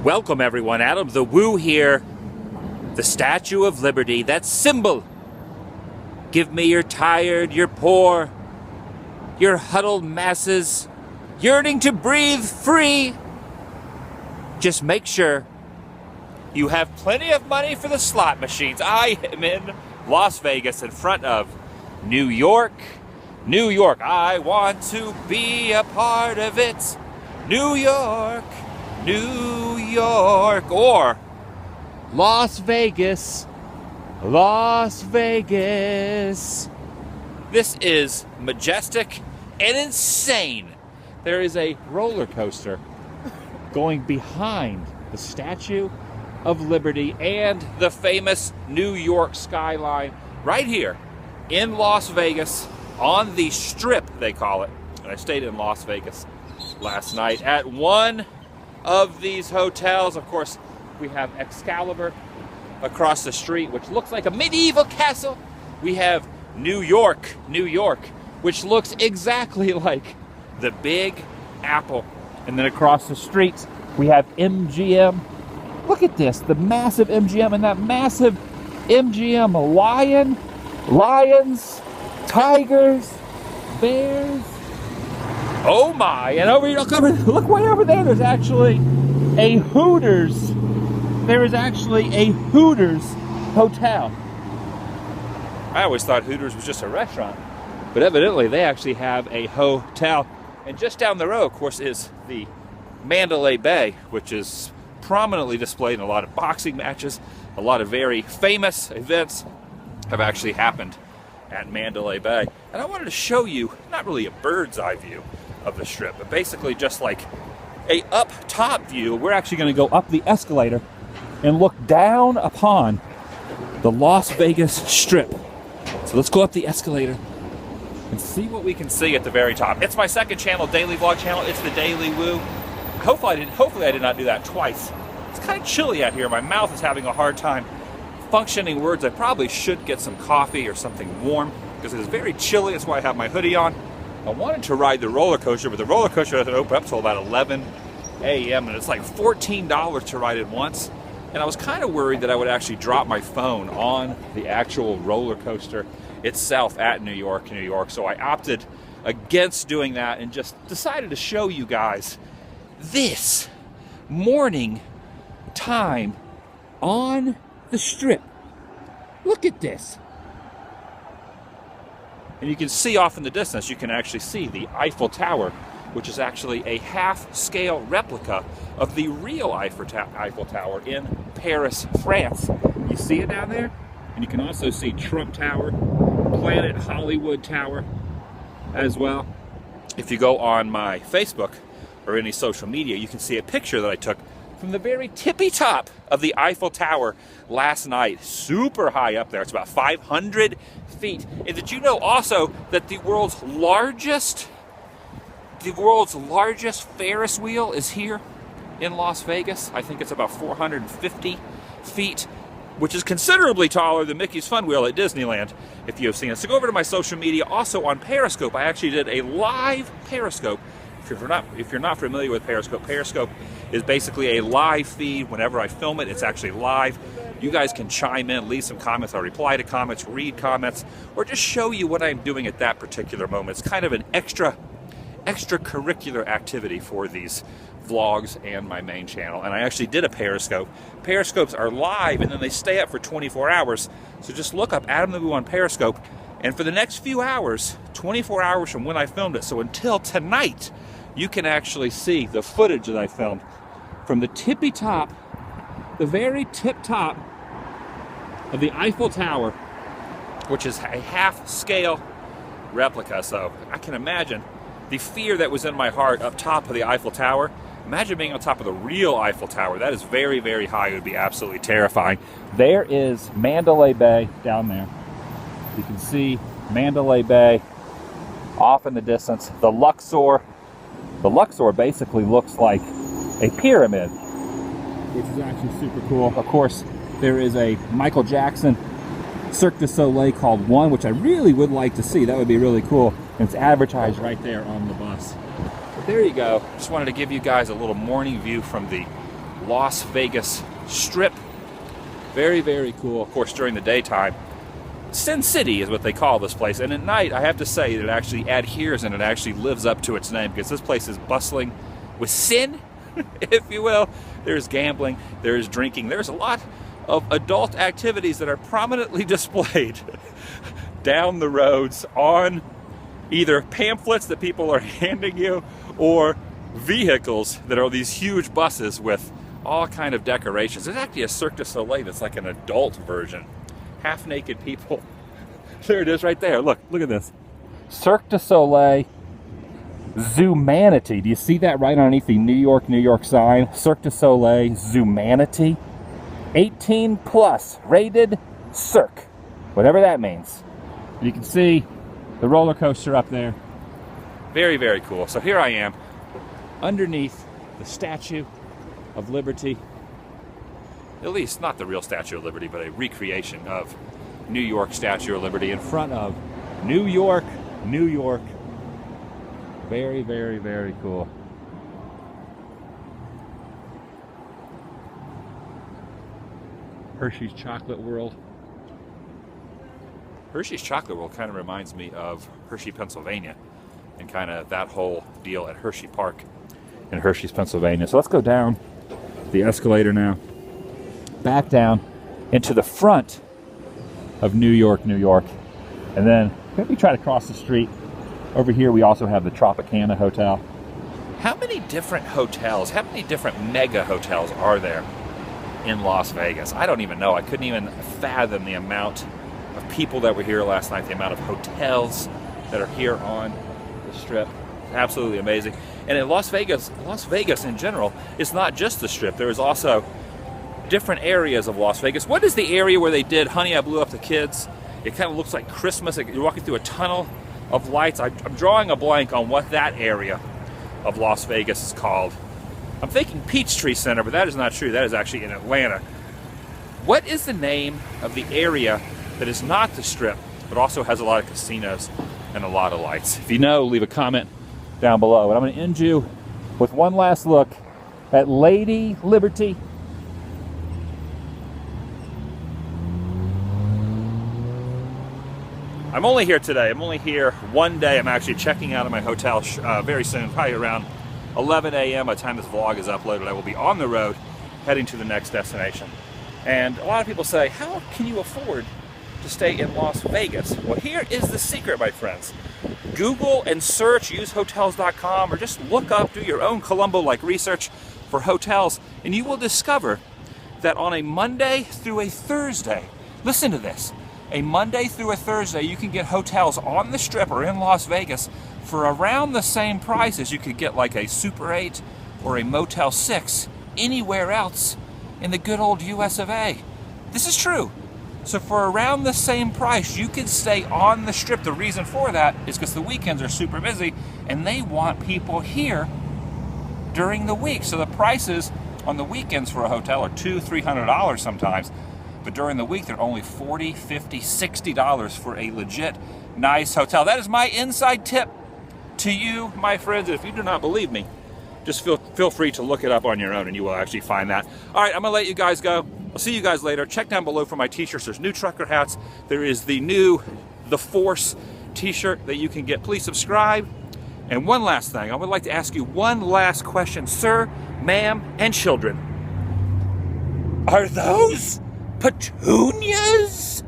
Welcome everyone, AdamTheWoo here. The Statue of Liberty, that symbol. Give me your tired, your poor, your huddled masses, yearning to breathe free. Just make sure you have plenty of money for the slot machines. I am in Las Vegas in front of New York. New York, I want to be a part of it. New York, New York, or Las Vegas, Las Vegas. This is majestic and insane. There is a roller coaster going behind the Statue of Liberty and the famous New York skyline right here in Las Vegas on the Strip, they call it. And I stayed in Las Vegas last night at one of these hotels. Of course, we have Excalibur across the street, which looks like a medieval castle. We have New York, New York, which looks exactly like the Big Apple. And then across the street, we have MGM. Look at this, the massive MGM, and that massive MGM lions, tigers, bears. Oh my, and over here, look way over there, there's actually a Hooters. There is actually a Hooters Hotel. I always thought Hooters was just a restaurant, but evidently they actually have a hotel. And just down the road, of course, is the Mandalay Bay, which is prominently displayed in a lot of boxing matches. A lot of very famous events have actually happened at Mandalay Bay. And I wanted to show you, not really a bird's eye view of the Strip, but basically just like a up top view. We're actually going to go up the escalator and look down upon the Las Vegas Strip. So let's go up the escalator and see what we can see at the very top. It's my second channel, daily vlog channel. It's TheDailyWoo. Hopefully I did not do that twice. It's kind of chilly out here. My mouth is having a hard time functioning words. I probably should get some coffee or something warm because it is very chilly. That's why I have my hoodie on. I wanted to ride the roller coaster, but the roller coaster doesn't open up until about 11 a.m. and it's like $14 to ride it once. And I was kind of worried that I would actually drop my phone on the actual roller coaster itself at New York, New York. So I opted against doing that and just decided to show you guys this morning time on the Strip. Look at this. And you can see off in the distance, you can actually see the Eiffel Tower, which is actually a half-scale replica of the real Eiffel Tower in Paris, France. You see it down there? And you can also see Trump Tower, Planet Hollywood Tower as well. If you go on my Facebook or any social media, you can see a picture that I took from the very tippy top of the Eiffel Tower last night. Super high up there. It's about 500 feet. And did you know also that the world's largest Ferris wheel is here in Las Vegas? I think it's about 450 feet, which is considerably taller than Mickey's Fun Wheel at Disneyland, if you have seen it. So go over to my social media. Also on Periscope, I actually did a live Periscope. If you're not familiar with Periscope, Periscope is basically a live feed. Whenever I film it, it's actually live. You guys can chime in, leave some comments. I'll reply to comments, read comments, or just show you what I'm doing at that particular moment. It's kind of an extracurricular activity for these vlogs and my main channel. And I actually did a Periscope. Periscopes are live and then they stay up for 24 hours. So just look up AdamTheWoo on Periscope. And for the next few hours, 24 hours from when I filmed it, so until tonight, you can actually see the footage that I filmed from the tippy top, the very tip top of the Eiffel Tower, which is a half-scale replica. So I can imagine the fear that was in my heart up top of the Eiffel Tower. Imagine being on top of the real Eiffel Tower. That is very, very high. It would be absolutely terrifying. There is Mandalay Bay down there. You can see Mandalay Bay off in the distance. The Luxor basically looks like a pyramid, which is actually super cool. Of course, there is a Michael Jackson Cirque du Soleil called One, which I really would like to see. That would be really cool. And it's advertised right there on the bus. But there you go. Just wanted to give you guys a little morning view from the Las Vegas Strip. Very, very cool. Of course, during the daytime, Sin City is what they call this place. And at night, I have to say that it actually adheres and it actually lives up to its name, because this place is bustling with sin, if you will. There's gambling, there's drinking, there's a lot of adult activities that are prominently displayed down the roads on either pamphlets that people are handing you or vehicles that are these huge buses with all kind of decorations. There's actually a Cirque du Soleil that's like an adult version. Half-naked people. There it is right there. Look at this. Cirque du Soleil Zoomanity. Do you see that right underneath the New York sign? Cirque du Soleil Zoomanity. 18 plus rated Cirque. Whatever that means. You can see the roller coaster up there. Very, very cool. So here I am underneath the Statue of Liberty. At least not the real Statue of Liberty, but a recreation of New York Statue of Liberty in front of New York, New York. Very, very, very cool. Hershey's Chocolate World. Hershey's Chocolate World kind of reminds me of Hershey, Pennsylvania, and kind of that whole deal at Hershey Park in Hershey's, Pennsylvania. So let's go down the escalator now, back down into the front of New York, New York, and then maybe try to cross the street. Over here we also have the Tropicana Hotel. How many different hotels, how many different mega hotels are there in Las Vegas? I don't even know. I couldn't even fathom the amount of people that were here last night, the amount of hotels that are here on the Strip. Absolutely amazing. And in Las Vegas in general, it's not just the Strip. There is also different areas of Las Vegas. What is the area where they did Honey, I Blew Up the Kids? It kind of looks like Christmas. You're walking through a tunnel of lights. I'm drawing a blank on what that area of Las Vegas is called. I'm thinking Peachtree Center, but that is not true. That is actually in Atlanta. What is the name of the area that is not the Strip, but also has a lot of casinos and a lot of lights? If you know, leave a comment down below. And I'm going to end you with one last look at Lady Liberty. I'm only here today. I'm only here one day. I'm actually checking out of my hotel very soon, probably around 11 a.m. By the time this vlog is uploaded, I will be on the road heading to the next destination. And a lot of people say, how can you afford to stay in Las Vegas? Well, here is the secret, my friends. Google and search, use hotels.com, or just look up, do your own Columbo-like research for hotels, and you will discover that on a Monday through a Thursday, listen to this, a Monday through a Thursday, you can get hotels on the Strip or in Las Vegas for around the same price as you could get like a Super 8 or a Motel 6 anywhere else in the good old US of A. This is true. So for around the same price, you can stay on the Strip. The reason for that is because the weekends are super busy and they want people here during the week. So the prices on the weekends for a hotel are $200, $300 sometimes. But during the week, they're only $40, $50, $60 for a legit nice hotel. That is my inside tip to you, my friends. If you do not believe me, just feel free to look it up on your own and you will actually find that. All right, I'm going to let you guys go. I'll see you guys later. Check down below for my t-shirts. There's new trucker hats. There is the new The Force t-shirt that you can get. Please subscribe. And one last thing. I would like to ask you one last question. Sir, ma'am, and children. Are those petunias?